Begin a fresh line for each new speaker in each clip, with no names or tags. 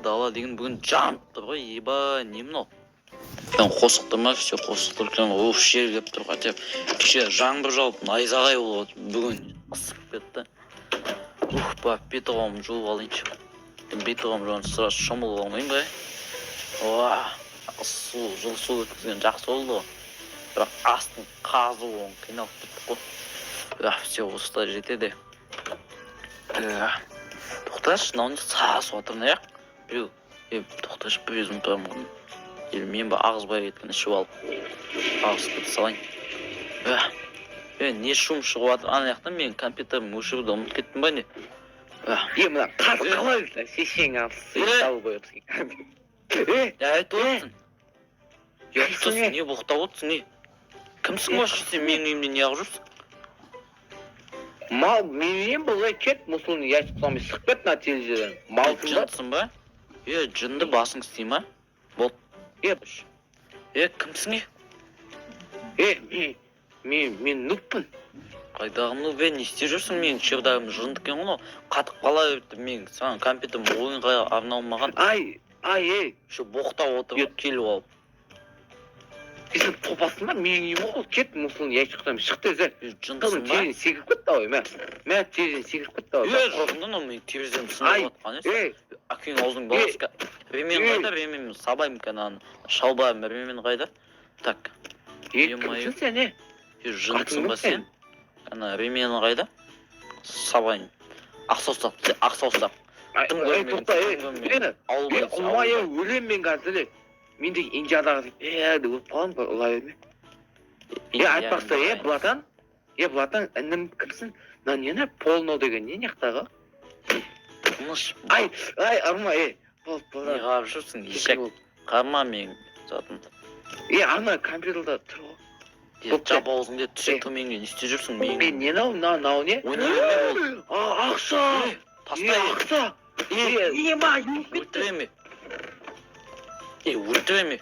Дала деген бүгін жанып тұр ғой, еба, не мынау? Мен қосықты ма, все қосықты екен, оф, жер кеп тұр, хотя кеше жаңбыр жауып, найзағай болып отыр, бүгін ысып кетті. Бетіғамын жуып алайыншы. Бетіғамын жуып сразу шомылып алмайын ба? Су, жыл су өткізген жақсы болды ғой. Бірақ астын қазу оң қиналып кеттік қой. Все, осылар жетеді. Тоқташы, мынау не сасып отырмын, аяқ? Біреу, тоқташы, бір өзім тұрамын. Мен ба ағызбай кеткен ішіп алып, ағызып кете салайын. Не шум шығып жатыр, ана жақтан мен компьютерім өшіруді ұмытып кеттім ба не?
Мына қаз қалай сесең алсы салып қойыпсың.
Айтып отырсың. Сосын не боқтап отырсың, не? Кімсің вообще сен менің үйімде не ағып жүрсің?
Мал, менен бұлай кет, мұсылын яшып қыламай сықып кет на телевизордан. Малсың ба?
Жынсың ба? Жынды басың істей ма? Бол. Кімсің?
Мен нұппын.
Қайдағы нұп, не істеп жүрсің? Менің шевдағым жынды кен ғын, қатып қала берді. Мен саған компьютерім ойынға арналмаған. Шу боқтап отырып келіп алып.
Сен топасың ба? Менің үйім ғой, кет мұсылын яшып қыламай шықты өзі.
Жындысың ба?
Терезен секіріп кетті ой, мә терезен секіріп кетті ой.
Құрғындан мен терезем сынып жатқан есі. Акең аузың баласыка. Ремен қайда, ремен сабайым кән шалбайым, ремен қайда. Так.
Кімсің сен,
Жындысың ба сен? Ремен қайда? Сабайым. Ақсаусақ.
Өлем мен қазір. Менде инжадағы деп өп қалам ба, ұлай өрме. Айтпақса, Блатан, інім кімсің? Нені, Полно деген, не неқтағы? Арма,
Не қап жүрсің, ешек. Қарма мен затын.
Ана компьютерда тұр ғой.
Жап аузыңды түсек төменге не істеп жүрсің мен?
Мен не нау не?
Ойна берме бол.
Ақша! Ақша!
Өлтіреме. Өлтіреме.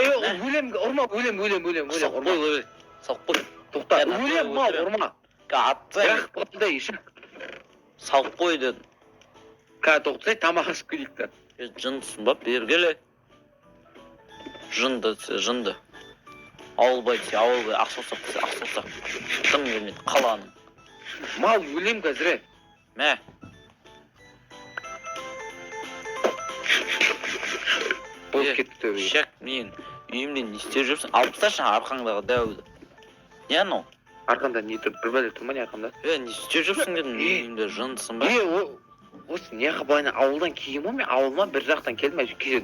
Өлем, ұрма, өлем.
Сауқ қой.
Тоқта, өлем, мал, ұрма.
Атсай.
Қотында ешек.
Сауқ қой дедім.
Тоқтай, тамақ ашып келейікті.
Жындысың ба, бергелі. Жынды. Ауылбай, ақсаусақ. Тым келмеді, қаланың.
Мал, өлем қазір.
Мә.
Болып кетті төбеге.
Шек, мен үйімде не істеп жүрсің? Алып тасташы арқаңдағы дәуді. Не анау?
Арқанда не тұр? Бір бәле тұр ма не арқанда?
Не істеп жүрсің дедім, үйімде жындысың ба?
Осы не қабайына ауылдан кейін ма? Мен ауылма бір жақтан келдім. Кеше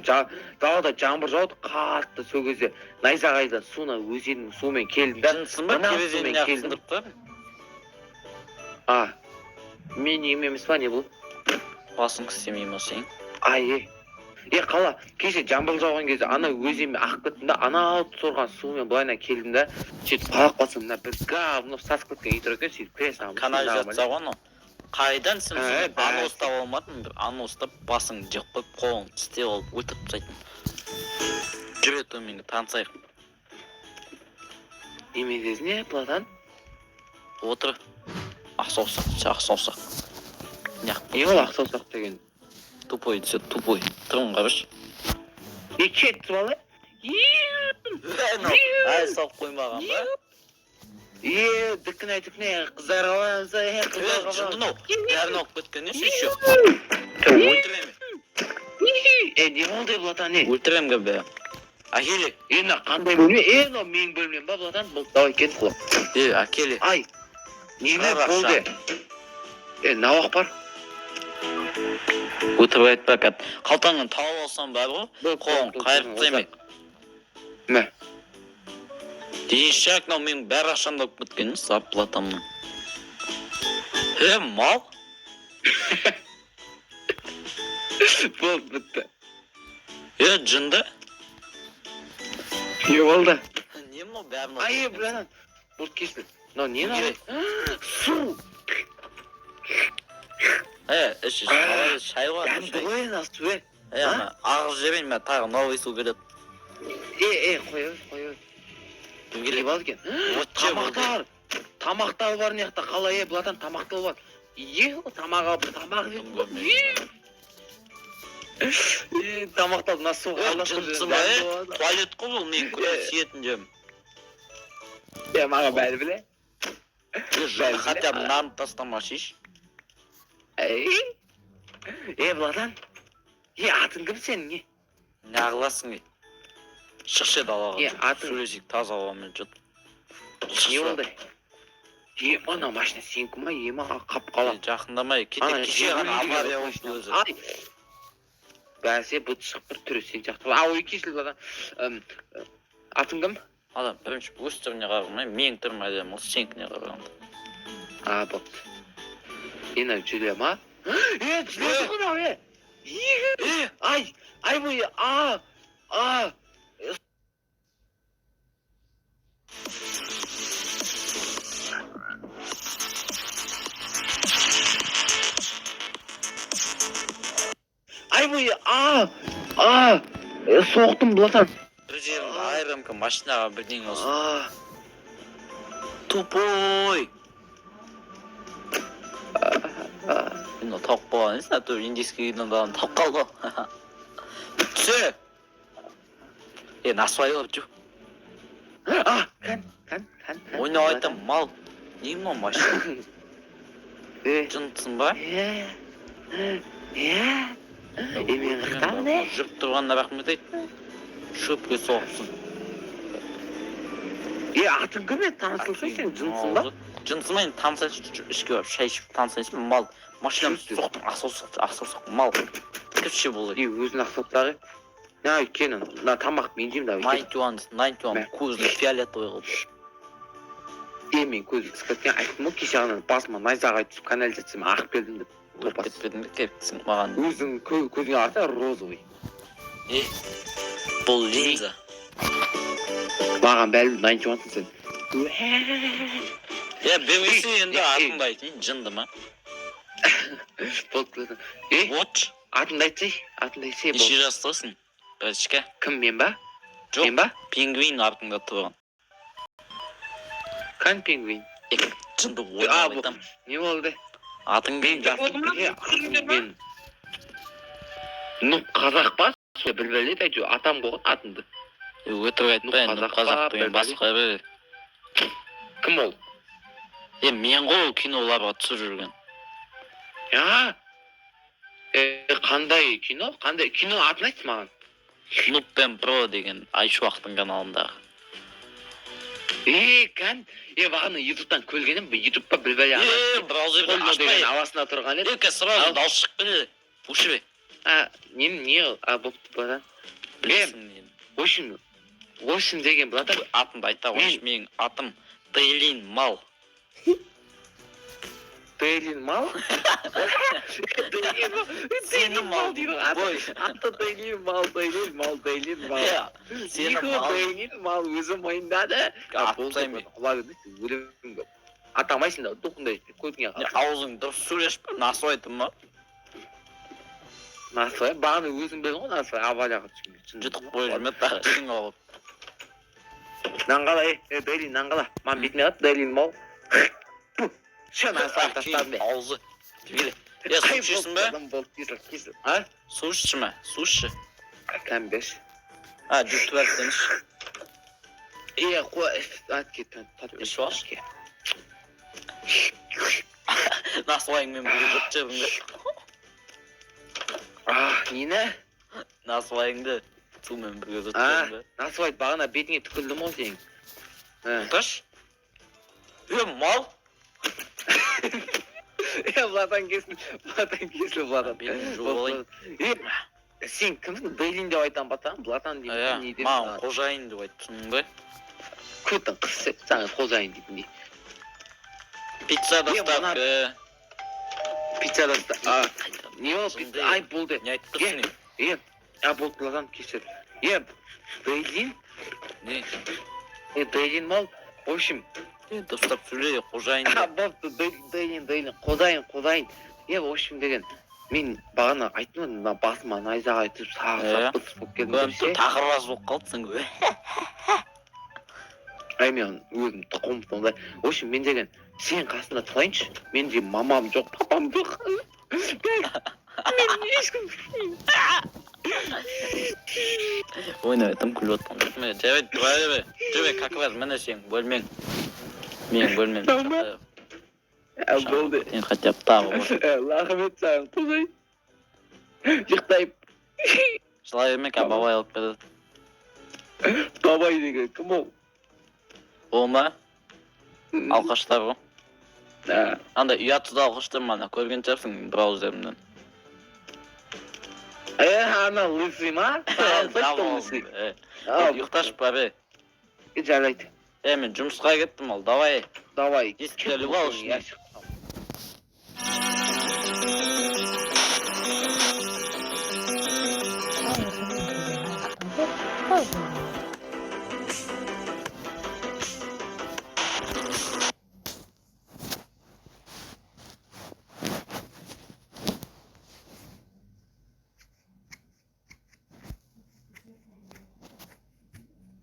далада жаңбыр жауды қатты сол кезде найзағайдан суына өзеннің суымен келдім.
Жындысың ба? Терезені яқсындырып қойып?
Мен емес па не бұл?
Басың істемей ма сен?
Қала, кеше жаңбыр жауған кезде ана өзенмен ақ кеттім да, ана сорған суымен былайынан келдім да, сөйтіп қалақ басым, мына бір говно сасып кеткен үй тұр екен, сөйтіп кіре саламын.
Канализация ғой анау. Қайдан сен аны ұстап алмадың, аны ұстап басың жеп қойып, қолың тістеп алып өтіп тастайтын. Жүре төменге танысайық.
Неме кезіне, Платан?
Отыр. Ақсаусақ.
Не ол ақсаусақ деген?
Тупой десе, тупой. Тұрын қарыш.
Кет бала?
Сауқ қоймаған ба?
Дүкіне, қыздар қаланса,
жындын ау. Бәрін алып кеткен, не шеше? Өлтіреме.
Не болды, Платан, не?
Өлтірем кәбе. Әкелі.
Қандай бөлме? Менің бөлмем ба, Платан? Давай, кет құлап.
Әкелі.
Неме болды? Науақ бар?
Өтіп айтпа кәт. Қалтаңын тауып алсам бар ғой? Қолың қайырып тайме.
Мә.
Дейшек, менің бәрі ақшамда өп кеткен, Платанның. Мал?
Болды, бітті.
Жынды?
Не болды?
Не мынау бәрін
Платан. Бұл кесті. Не нау? Су!
Шай ғой.
Қойын асты,
Ағыз жебейін, мен тағы новый су келеді.
Қой. Келіп ал кен. Тамақтар бар неқта, қалай, Платан, тамақтар бар. тамақ алып тамақ тамақты мына суға
Жынсыма, туалет қой бұл мен сүйетін жерім.
маған бәрі біле
Хотя бы нанды тастамашыш.
Братан, атың кім сенің,
Не қыласың, шықшы далаға.
атың
Сөйлесек таза ауамен жұт.
не болды? Мана машина сенікі ма, маған қап қалам.
Жақындамай, кеше ғана авария болды өзі.
Бәсе бұт шығып бір түрі сен жақты. Ау, кесіл братан. Атың кім?
Адам, бірінші өз түріне қарамай, мен түрім әдем осы сенікіне қарағанда.
Болды. Ені жүле ма? Жүле тұғын ау, Ай бұй, соқтым бұлатан.
Бір жерімді айырымкі машинаға бірден осы. Тупой! Мен о тауып болған есін, әтір индийский үйден тауып қалды. Түсе! Насвай олып жүр.
Кән.
Ойна айтам, мал. Не мынау машина? Жынтсың ба?
Мен қыртам не?
Жүріп тұрғанына рахмет айт. Шөпке соғыпсың.
Атың кім еді? Танысылсың сен, жынсың ба?
Жынсымайын танысайшы ішке барып шай ішіп танысайшы мал. Машинам соқтым, ақсау соқтым, мал. Күтші болды.
Өзін ақсауттағы. Кенін, тамақ мен жеймін да.
91, көзіне фиолетовый қылып.
Мен көзі қысқаткен айттым ғой, кеше ғана басыма найзаға түсіп канализациямен ағып келдім деп.
Кетпедің бе кепсің маған.
Өзің көзіңе қараса розовый.
Бұл линза.
Маған бәлі 91 сен.
Бемесі енді атыңды айтын, жынды ма?
Болды.
Watch.
Атыңды айтсай.
Неше жастасың? Бірішке.
Кім, мен ба?
Жоқ,
Мен ба?
пингвин артыңда тұрған.
Қан пингвин.
Жынды ойнап айтам.
Не болды?
Атың
Мен жасым. Мен Нұп қазақ па? Білбелет әйтеу атам қойған атымды.
Өтірік айтпай, қазақ деген басқа бе.
Кім ол?
Мен ғой киноларға түсіп жүрген.
Қандай кино? Қандай кино атын айтшы маған.
Нуп пен Про деген Айшуақтың каналындағы.
Кән, бағана ютубтан көлгенім, ютубқа білбәлі
браузерді ашпай.
Авасына тұрған еді.
Сразу дауыс шығып келеді. Пуши бе.
Не, бопты бұладан. Осым деген бұладан.
Атымды айта қойшы, менің атым Дейлин Мал.
Дейлин Мал? Дейлин Мал дейді ғой. Атты Дейлин Мал.
Сені Мал.
Дейлин Мал өзі мойындады.
Атпаймын.
Атамайсың да, доқындай көзіңе қалды.
Аузың дұрыс сөйлешпі, насу айтым ма?
Насу, бағаны өзің білдің ғой, насу, аварияға түшкенге.
Жұтық бой жүрмет, тағы ішің алып.
Нанғала, Дейлин, нанғала. Ман бетіне қат, Дейлин Мал. Шын асан тастадым бе.
Аузы. Су ішесің бе?
Кесіл.
Су ішші ме? Су ішші.
Кәм беш.
Жүртіп әрттен іш.
Қой, кеттен.
Іші бар? Насуайыңмен бірге жұт жебіңді.
Нені?
Насуайыңды сумен бірге жұт жебіңді.
Насуай бағана бетіңе түкілдім ол сенің.
Тұш? Мал?
Бұлатан кесіл, Бұлатан.
Белін жуалайын.
Сен кімсің? Дейлин деп айтам батан, Бұлатан деймін.
Маған қожайын деп айттың бе?
Көттің қысы, саңыз қожайын деймін.
Пицца доставка.
Пицца доставка. Не ол пицца? Ай, болды.
Не айтып тұрсың?
Болды, Бұлатан кесіл. Дейлин?
Не?
Дейлин Мал. В общем,
дұрыстап сөйле, қожайын.
Бопты, Дейлин, қожайын. В общем деген, мен бағана айттым, басыма найзаға айтып, сағып болып келдім.
Тақырбас болып қалдысың ғой.
Мен өзім тұқым сондай. В общем, мен деген Sen қасында тұрайыншы. Менде мамам жоқ, папам жоқ. Мен ешкім.
Ойнайтым күліп отырмын. Міне, жабайт тұра бер. Жабайт как бар, міне сен бөлмең. Менің бөлмем.
Tamam. Болды.
Сен хотя бы тағы бол.
Рахмет саған, құдай. Жықтайып.
Жылай бермек, бабай алып береді.
Бабай деген кім ол?
Ол ма? Алқаштар ғой.
Ha.
Андай ұятсыз алқаштар мана көрген шығарсың браузерімнен.
Ана лысый ма? Лысый.
Ұйықташып бар бе.
Жарайды.
Мен жұмысқа кеттім ал, давай.
Давай.
Ескеріліп ал үшін.
Я